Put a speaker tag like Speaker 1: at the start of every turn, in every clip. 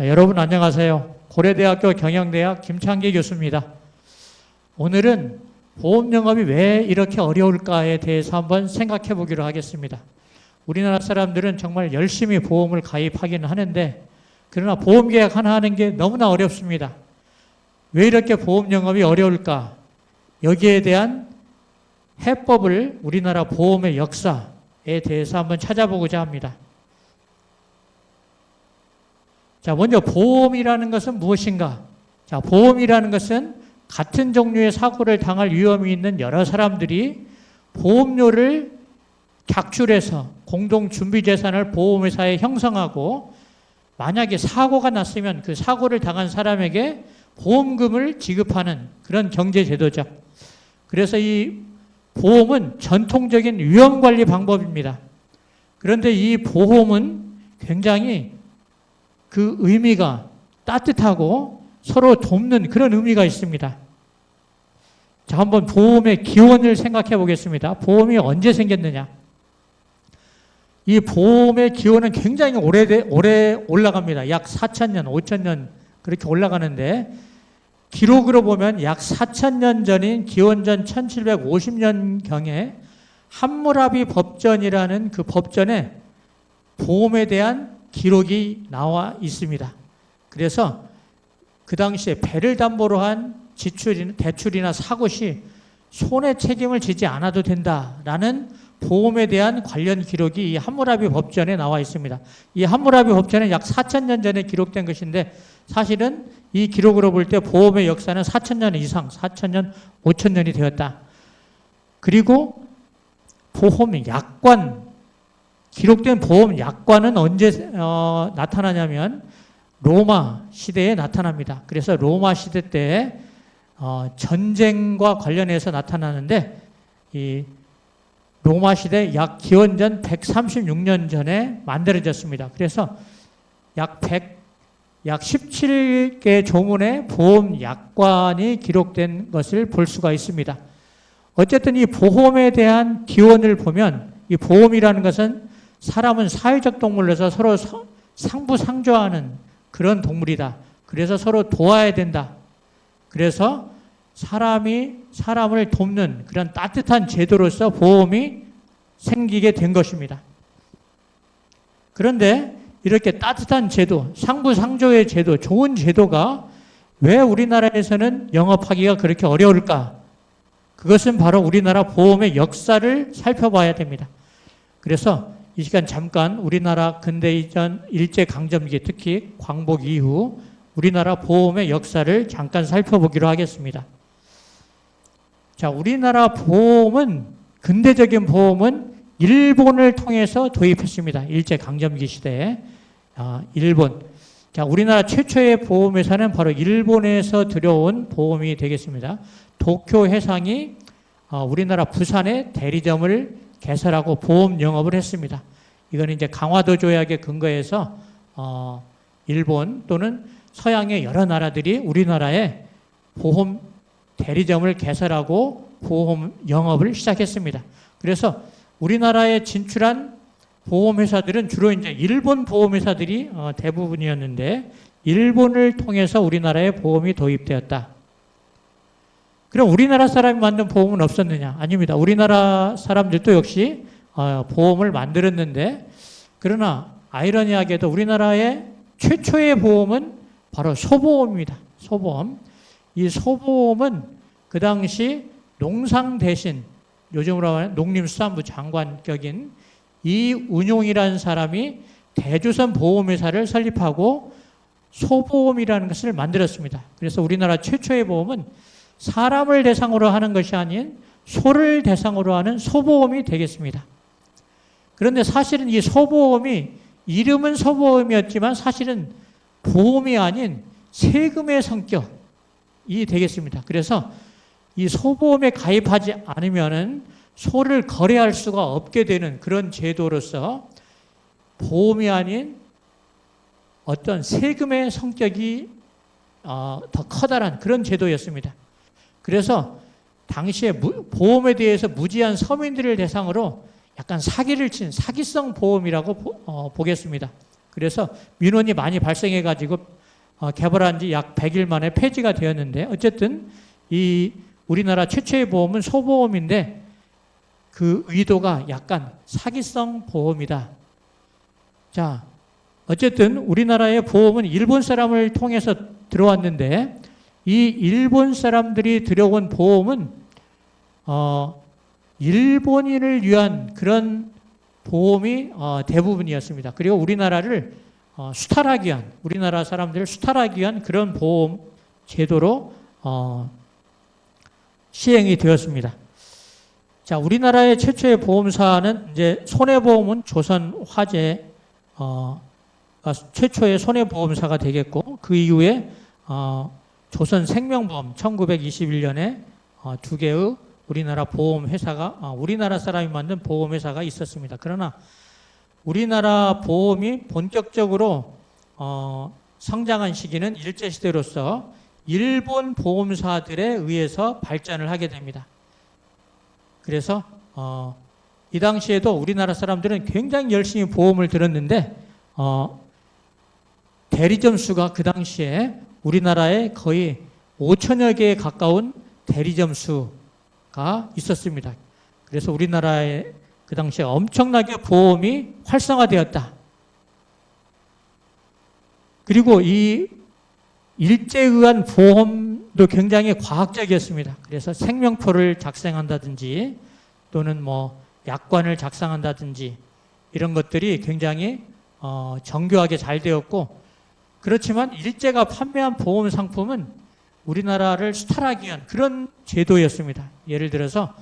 Speaker 1: 여러분 안녕하세요. 고려대학교 경영대학 김창기 교수입니다. 오늘은 보험 영업이 왜 이렇게 어려울까에 대해서 한번 생각해 보기로 하겠습니다. 우리나라 사람들은 정말 열심히 보험을 가입하기는 하는데, 그러나 보험 계약 하나 하는 게 너무나 어렵습니다. 왜 이렇게 보험 영업이 어려울까? 여기에 대한 해법을 우리나라 보험의 역사에 대해서 한번 찾아보고자 합니다. 자, 먼저 보험이라는 것은 무엇인가? 자, 보험이라는 것은 같은 종류의 사고를 당할 위험이 있는 여러 사람들이 보험료를 객출해서 공동준비재산을 보험회사에 형성하고, 만약에 사고가 났으면 그 사고를 당한 사람에게 보험금을 지급하는 그런 경제제도죠. 그래서 이 보험은 전통적인 위험관리 방법입니다. 그런데 이 보험은 굉장히 그 의미가 따뜻하고 서로 돕는 그런 의미가 있습니다. 자, 한번 보험의 기원을 생각해 보겠습니다. 보험이 언제 생겼느냐? 이 보험의 기원은 굉장히 오래 올라갑니다. 약 4,000년, 5,000년 그렇게 올라가는데, 기록으로 보면 약 4,000년 전인 기원전 1750년경에 함무라비 법전이라는 그 법전에 보험에 대한 기록이 나와 있습니다. 그래서 그 당시에 배를 담보로 한 대출이나 사고 시 손해 책임을 지지 않아도 된다라는 보험에 대한 관련 기록이 이 함무라비 법전에 나와 있습니다. 이 함무라비 법전은 약 4,000년 전에 기록된 것인데, 사실은 이 기록으로 볼 때 보험의 역사는 4,000년 이상, 4,000년, 5,000년이 되었다. 그리고 보험 약관, 기록된 보험 약관은 언제 나타나냐면 로마 시대에 나타납니다. 그래서 로마 시대 때 전쟁과 관련해서 나타나는데, 이 로마 시대 약 기원전 136년 전에 만들어졌습니다. 그래서 약 17개 조문의 보험 약관이 기록된 것을 볼 수가 있습니다. 어쨌든 이 보험에 대한 기원을 보면, 이 보험이라는 것은 사람은 사회적 동물로서 서로 상부상조하는 그런 동물이다. 그래서 서로 도와야 된다. 그래서 사람이 사람을 돕는 그런 따뜻한 제도로서 보험이 생기게 된 것입니다. 그런데 이렇게 따뜻한 제도, 상부상조의 제도, 좋은 제도가 왜 우리나라에서는 영업하기가 그렇게 어려울까? 그것은 바로 우리나라 보험의 역사를 살펴봐야 됩니다. 그래서 이 시간 잠깐 우리나라 근대 이전 일제강점기, 특히 광복 이후 우리나라 보험의 역사를 잠깐 살펴보기로 하겠습니다. 자, 우리나라 보험은, 근대적인 보험은 일본을 통해서 도입했습니다. 일제강점기 시대에. 일본. 자, 우리나라 최초의 보험회사는 바로 일본에서 들여온 보험이 되겠습니다. 도쿄 해상이 우리나라 부산에 대리점을 개설하고 보험 영업을 했습니다. 이거는 이제 강화도 조약에 근거해서 일본 또는 서양의 여러 나라들이 우리나라에 보험 대리점을 개설하고 보험 영업을 시작했습니다. 그래서 우리나라에 진출한 보험회사들은 주로 이제 일본 보험회사들이 대부분이었는데, 일본을 통해서 우리나라에 보험이 도입되었다. 그럼 우리나라 사람이 만든 보험은 없었느냐? 아닙니다. 우리나라 사람들도 역시 보험을 만들었는데, 그러나 아이러니하게도 우리나라의 최초의 보험은 바로 소보험입니다. 소보험. 이 소보험은 그 당시 농상 대신, 요즘으로 하면 농림수산부 장관격인 이운용이라는 사람이 대조선 보험회사를 설립하고 소보험이라는 것을 만들었습니다. 그래서 우리나라 최초의 보험은 사람을 대상으로 하는 것이 아닌 소를 대상으로 하는 소보험이 되겠습니다. 그런데 사실은 이 소보험이, 이름은 소보험이었지만 사실은 보험이 아닌 세금의 성격이 되겠습니다. 그래서 이 소보험에 가입하지 않으면은 소를 거래할 수가 없게 되는 그런 제도로서 보험이 아닌 어떤 세금의 성격이 더 커다란 그런 제도였습니다. 그래서 당시에 보험에 대해서 무지한 서민들을 대상으로 약간 사기를 친 사기성 보험이라고 보겠습니다. 그래서 민원이 많이 발생해가지고 개발한 지 약 100일 만에 폐지가 되었는데 어쨌든 이 우리나라 최초의 보험은 소보험인데 그 의도가 약간 사기성 보험이다. 자, 어쨌든 우리나라의 보험은 일본 사람을 통해서 들어왔는데 이 일본 사람들이 들여온 보험은 일본인을 위한 그런 보험이 대부분이었습니다. 그리고 우리나라를 수탈하기 위한, 우리나라 사람들을 수탈하기 위한 그런 보험 제도로 시행이 되었습니다. 자, 우리나라의 최초의 보험사는 이제 손해보험은 조선화재 최초의 손해보험사가 되겠고 그 이후에 조선생명보험 1921년에 두 개의 우리나라 보험회사가 우리나라 사람이 만든 보험회사가 있었습니다. 그러나 우리나라 보험이 본격적으로 성장한 시기는 일제시대로서 일본 보험사들에 의해서 발전을 하게 됩니다. 그래서 이 당시에도 우리나라 사람들은 굉장히 열심히 보험을 들었는데 대리점 수가 그 당시에 우리나라에 거의 5천여 개에 가까운 대리점 수가 있었습니다. 그래서 우리나라에 그 당시에 엄청나게 보험이 활성화되었다. 그리고 이 일제에 의한 보험도 굉장히 과학적이었습니다. 그래서 생명표를 작성한다든지 또는 뭐 약관을 작성한다든지 이런 것들이 굉장히 정교하게 잘 되었고 그렇지만 일제가 판매한 보험 상품은 우리나라를 수탈하기 위한 그런 제도였습니다. 예를 들어서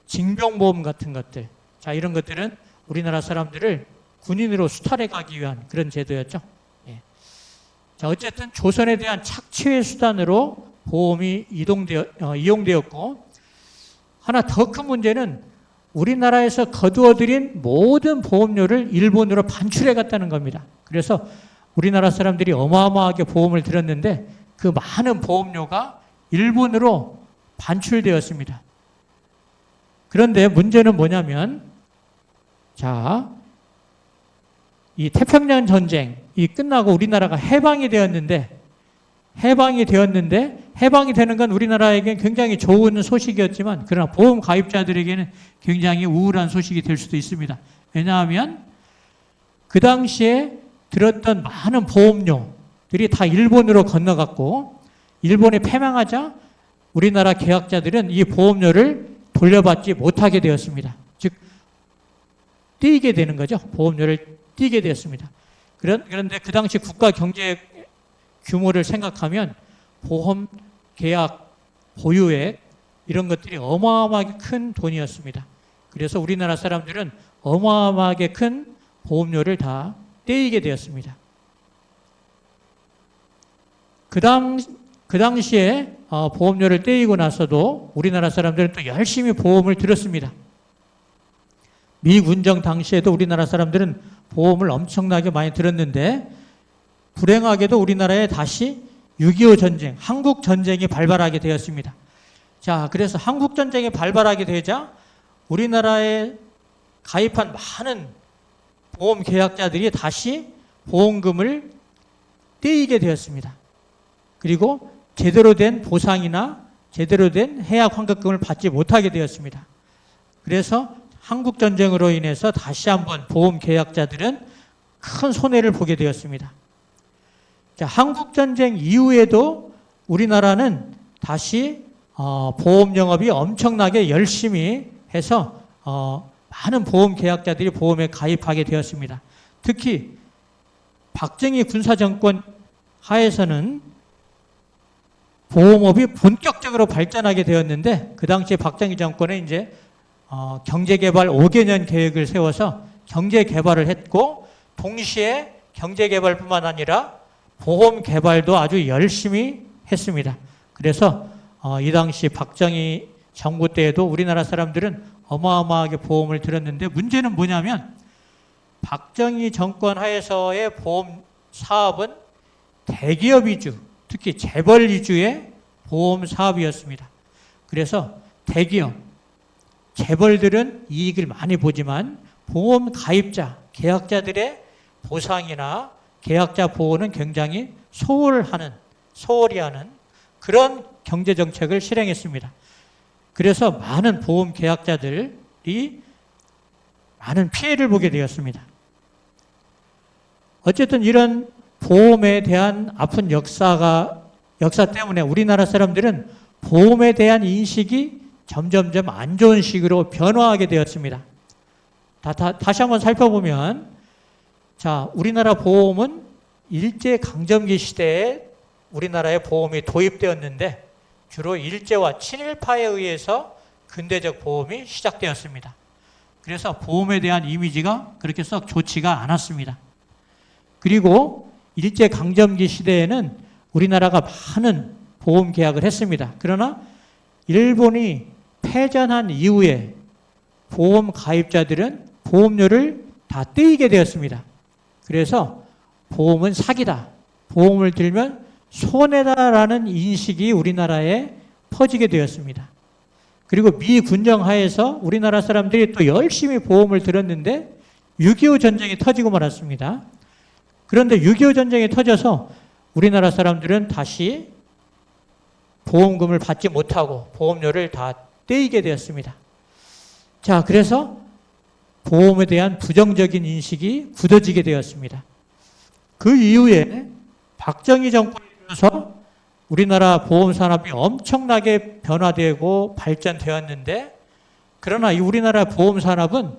Speaker 1: 징병보험 같은 것들. 자, 이런 것들은 우리나라 사람들을 군인으로 수탈해 가기 위한 그런 제도였죠. 예. 자, 어쨌든 조선에 대한 착취의 수단으로 보험이 이용되었고 하나 더 큰 문제는 우리나라에서 거두어들인 모든 보험료를 일본으로 반출해 갔다는 겁니다. 그래서 우리나라 사람들이 어마어마하게 보험을 들었는데 그 많은 보험료가 일본으로 반출되었습니다. 그런데 문제는 뭐냐면 자, 이 태평양 전쟁이 끝나고 우리나라가 해방이 되었는데 해방이 되는 건 우리나라에게는 굉장히 좋은 소식이었지만 그러나 보험 가입자들에게는 굉장히 우울한 소식이 될 수도 있습니다. 왜냐하면 그 당시에 들었던 많은 보험료들이 다 일본으로 건너갔고 일본이 패망하자 우리나라 계약자들은 이 보험료를 돌려받지 못하게 되었습니다. 즉 떼이게 되는 거죠. 보험료를 떼게 되었습니다. 그런데 그 당시 국가 경제 규모를 생각하면 보험 계약 보유액 이런 것들이 어마어마하게 큰 돈이었습니다. 그래서 우리나라 사람들은 어마어마하게 큰 보험료를 다 떼이게 되었습니다. 그 당시에 보험료를 떼이고 나서도 우리나라 사람들은 또 열심히 보험을 들었습니다. 미군정 당시에도 우리나라 사람들은 보험을 엄청나게 많이 들었는데 불행하게도 우리나라에 다시 6.25 전쟁, 한국 전쟁이 발발하게 되었습니다. 자, 그래서 한국 전쟁이 발발하게 되자 우리나라에 가입한 많은 보험 계약자들이 다시 보험금을 떼이게 되었습니다. 그리고 제대로 된 보상이나 제대로 된 해약 환급금을 받지 못하게 되었습니다. 그래서 한국 전쟁으로 인해서 다시 한번 보험 계약자들은 큰 손해를 보게 되었습니다. 자, 한국 전쟁 이후에도 우리나라는 다시 보험 영업이 엄청나게 열심히 해서 많은 보험 계약자들이 보험에 가입하게 되었습니다. 특히 박정희 군사정권 하에서는 보험업이 본격적으로 발전하게 되었는데 그 당시에 박정희 정권은 이제 경제개발 5개년 계획을 세워서 경제개발을 했고 동시에 경제개발뿐만 아니라 보험 개발도 아주 열심히 했습니다. 그래서 이 당시 박정희 정부 때에도 우리나라 사람들은 어마어마하게 보험을 들었는데 문제는 뭐냐면 박정희 정권 하에서의 보험 사업은 대기업 위주, 특히 재벌 위주의 보험 사업이었습니다. 그래서 대기업, 재벌들은 이익을 많이 보지만 보험 가입자, 계약자들의 보상이나 계약자 보호는 굉장히 소홀히 하는 그런 경제 정책을 실행했습니다. 그래서 많은 보험 계약자들이 많은 피해를 보게 되었습니다. 어쨌든 이런 보험에 대한 아픈 역사 때문에 우리나라 사람들은 보험에 대한 인식이 점점점 안 좋은 식으로 변화하게 되었습니다. 다시 한번 살펴보면, 자, 우리나라 보험은 일제강점기 시대에 우리나라에 보험이 도입되었는데 주로 일제와 친일파에 의해서 근대적 보험이 시작되었습니다. 그래서 보험에 대한 이미지가 그렇게 썩 좋지가 않았습니다. 그리고 일제강점기 시대에는 우리나라가 많은 보험 계약을 했습니다. 그러나 일본이 패전한 이후에 보험 가입자들은 보험료를 다 떼이게 되었습니다. 그래서 보험은 사기다, 보험을 들면 손해다라는 인식이 우리나라에 퍼지게 되었습니다. 그리고 미군정 하에서 우리나라 사람들이 또 열심히 보험을 들었는데 6.25 전쟁이 터지고 말았습니다. 그런데 6.25 전쟁이 터져서 우리나라 사람들은 다시 보험금을 받지 못하고 보험료를 다 떼이게 되었습니다. 자, 그래서 보험에 대한 부정적인 인식이 굳어지게 되었습니다. 그 이후에 박정희 정권이 들어서 우리나라 보험 산업이 엄청나게 변화되고 발전되었는데, 그러나 이 우리나라 보험 산업은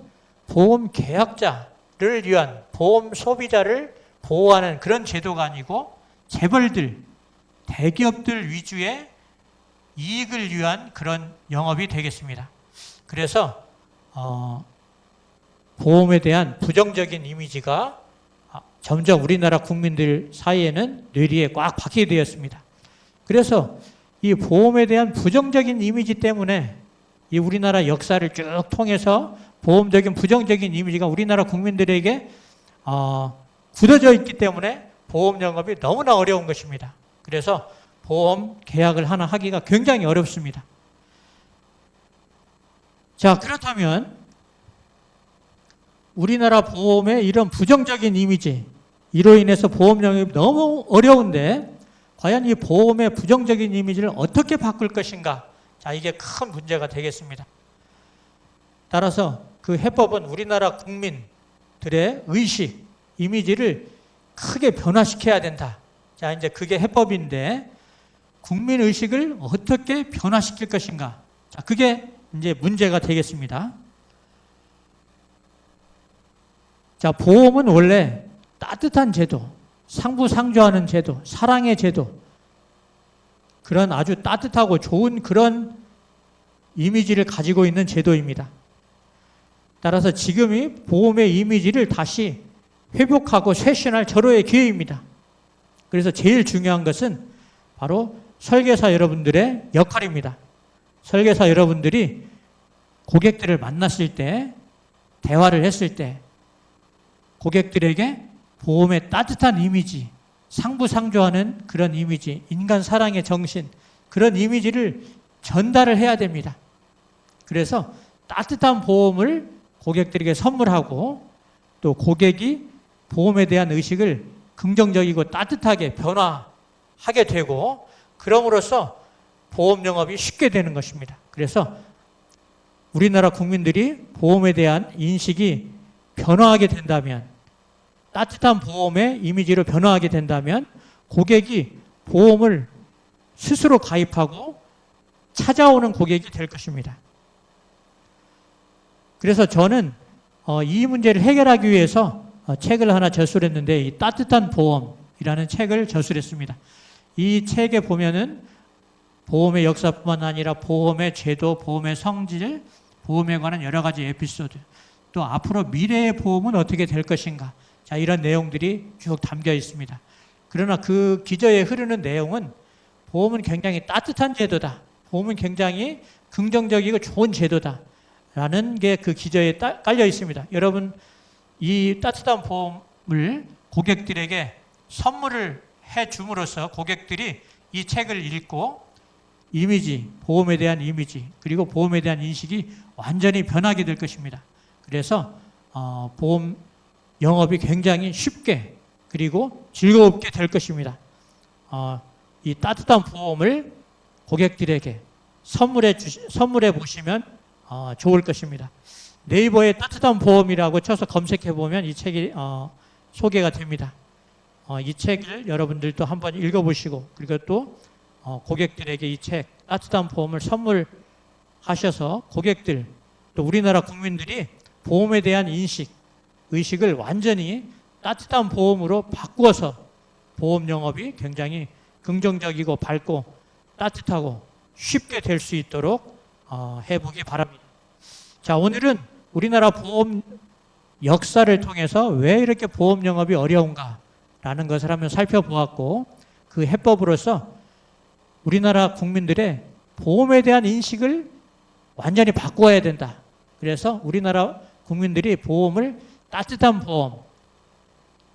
Speaker 1: 보험 계약자를 위한, 보험 소비자를 보호하는 그런 제도가 아니고 재벌들, 대기업들 위주의 이익을 위한 그런 영업이 되겠습니다. 그래서 보험에 대한 부정적인 이미지가 점점 우리나라 국민들 사이에는 뇌리에 꽉 박히게 되었습니다. 그래서 이 보험에 대한 부정적인 이미지 때문에 이 우리나라 역사를 쭉 통해서 보험적인 부정적인 이미지가 우리나라 국민들에게 굳어져 있기 때문에 보험 영업이 너무나 어려운 것입니다. 그래서 보험 계약을 하나 하기가 굉장히 어렵습니다. 자, 그렇다면 우리나라 보험의 이런 부정적인 이미지, 이로 인해서 보험 영업이 너무 어려운데 과연 이 보험의 부정적인 이미지를 어떻게 바꿀 것인가? 자, 이게 큰 문제가 되겠습니다. 따라서 그 해법은 우리나라 국민들의 의식, 이미지를 크게 변화시켜야 된다. 자, 이제 그게 해법인데 국민 의식을 어떻게 변화시킬 것인가? 자, 그게 이제 문제가 되겠습니다. 자, 보험은 원래 따뜻한 제도, 상부상조하는 제도, 사랑의 제도, 그런 아주 따뜻하고 좋은 그런 이미지를 가지고 있는 제도입니다. 따라서 지금이 보험의 이미지를 다시 회복하고 쇄신할 절호의 기회입니다. 그래서 제일 중요한 것은 바로 설계사 여러분들의 역할입니다. 설계사 여러분들이 고객들을 만났을 때, 대화를 했을 때 고객들에게 보험의 따뜻한 이미지, 상부상조하는 그런 이미지, 인간 사랑의 정신, 그런 이미지를 전달을 해야 됩니다. 그래서 따뜻한 보험을 고객들에게 선물하고 또 고객이 보험에 대한 의식을 긍정적이고 따뜻하게 변화하게 되고, 그럼으로써 보험 영업이 쉽게 되는 것입니다. 그래서 우리나라 국민들이 보험에 대한 인식이 변화하게 된다면, 따뜻한 보험의 이미지로 변화하게 된다면 고객이 보험을 스스로 가입하고 찾아오는 고객이 될 것입니다. 그래서 저는 이 문제를 해결하기 위해서 책을 하나 저술했는데, 이 따뜻한 보험이라는 책을 저술했습니다. 이 책에 보면은 보험의 역사뿐만 아니라 보험의 제도, 보험의 성질, 보험에 관한 여러 가지 에피소드, 또 앞으로 미래의 보험은 어떻게 될 것인가, 자, 이런 내용들이 쭉 담겨 있습니다. 그러나 그 기저에 흐르는 내용은 보험은 굉장히 따뜻한 제도다, 보험은 굉장히 긍정적이고 좋은 제도다 라는 게 그 기저에 깔려 있습니다. 여러분, 이 따뜻한 보험을 고객들에게 선물을 해 줌으로써 고객들이 이 책을 읽고 이미지, 보험에 대한 이미지, 그리고 보험에 대한 인식이 완전히 변하게 될 것입니다. 그래서 보험 영업이 굉장히 쉽게 그리고 즐겁게 될 것입니다. 이 따뜻한 보험을 고객들에게 선물해 보시면 좋을 것입니다. 네이버에 따뜻한 보험이라고 쳐서 검색해 보면 이 책이 소개가 됩니다. 이 책을 여러분들도 한번 읽어보시고 그리고 또 고객들에게 이 책 따뜻한 보험을 선물하셔서 고객들 또 우리나라 국민들이 보험에 대한 의식을 완전히 따뜻한 보험으로 바꾸어서 보험 영업이 굉장히 긍정적이고 밝고 따뜻하고 쉽게 될 수 있도록 해보기 바랍니다. 자, 오늘은 우리나라 보험 역사를 통해서 왜 이렇게 보험 영업이 어려운가라는 것을 한번 살펴보았고 그 해법으로서 우리나라 국민들의 보험에 대한 인식을 완전히 바꿔야 된다. 그래서 우리나라 국민들이 보험을 따뜻한 보험,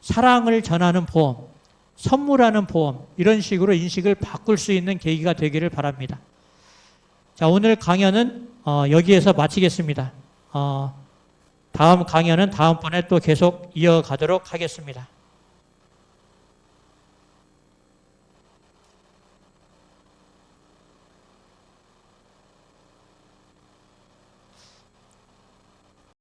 Speaker 1: 사랑을 전하는 보험, 선물하는 보험 이런 식으로 인식을 바꿀 수 있는 계기가 되기를 바랍니다. 자, 오늘 강연은 여기에서 마치겠습니다. 다음 강연은 다음번에 또 계속 이어가도록 하겠습니다.